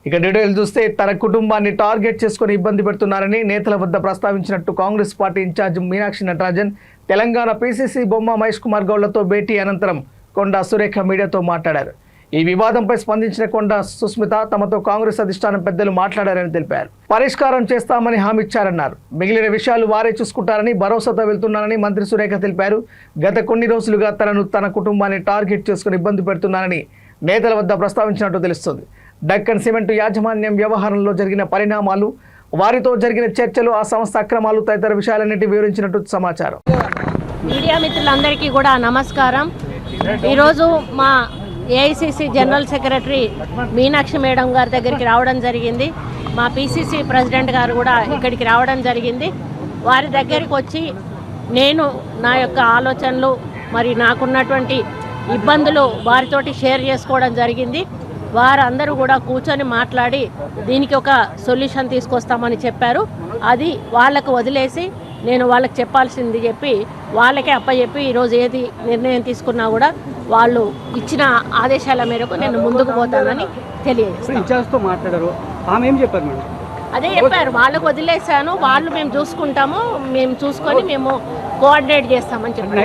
ఇక డీటెయిల్ చూస్తే తన కుటుంబాన్ని టార్గెట్ చేసుకుని ఇబ్బంది పెడుతున్నారని నేతల వద్ద ప్రస్తావించినట్టు Congress party incharge Meenakshi Natarajan Telangana PCC Bomma Mahesh Kumar గౌడ్లతో భేటీ అనంతరం కొండా సురేఖ మీడియాతో మాట్లాడారు. ఈ వివాదంపై స్పందించిన కొండా సుస్మిత తమతో కాంగ్రెస్ అధిష్టానం పెద్దలు మాట్లాడారని తెలిపారు. పరిష్కారం చేస్తామని హామీ ఇచ్చారన్నారు. మిగిలిన విషయాలు వారే చూసుకుంటారని భరోసాతో వెళ్తున్నారని మంత్రి సురేఖ తెలిపారు. గత కొన్ని రోజులుగా తన కుటుంబాన్ని టార్గెట్ చేసుకుని ఇబ్బంది పెడుతున్నారని నేతల వద్ద ప్రస్తావించినట్టు తెలుస్తుంది. డక్కన్ సిమెంట్ యాజమాన్యం వ్యవహారంలో జరిగిన పరిణామాలు, వారితో జరిగిన చర్చలు, ఆ సంస్థ అక్రమాలు తదితర విషయాలన్నింటి వివరించినట్టు సమాచారం. మీడియా మిత్రులందరికీ కూడా నమస్కారం. ఈరోజు మా AICC general secretary Meenakshi madam గారి దగ్గరికి రావడం జరిగింది. మా పిసిసి ప్రెసిడెంట్ గారు కూడా ఇక్కడికి రావడం జరిగింది. వారి దగ్గరికి వచ్చి నేను నా యొక్క ఆలోచనలు మరి నాకున్నటువంటి ఇబ్బందులు వారితోటి షేర్ చేసుకోవడం జరిగింది. వారందరూ కూడా కూర్చొని మాట్లాడి దీనికి ఒక సొల్యూషన్ తీసుకొస్తామని చెప్పారు. అది వాళ్ళకు వదిలేసి నేను వాళ్ళకి చెప్పాల్సింది చెప్పి వాళ్ళకే అప్పచెప్పి ఈరోజు ఏది నిర్ణయం తీసుకున్నా కూడా వాళ్ళు ఇచ్చిన ఆదేశాల మేరకు నేను ముందుకు పోతానని తెలియజేస్తాను. అదే చెప్పారు, వాళ్ళకు వదిలేశాను, వాళ్ళు మేము చూసుకుంటాము, మేము చూసుకొని మేము కోఆర్డినేట్ చేస్తామని చెప్పారు.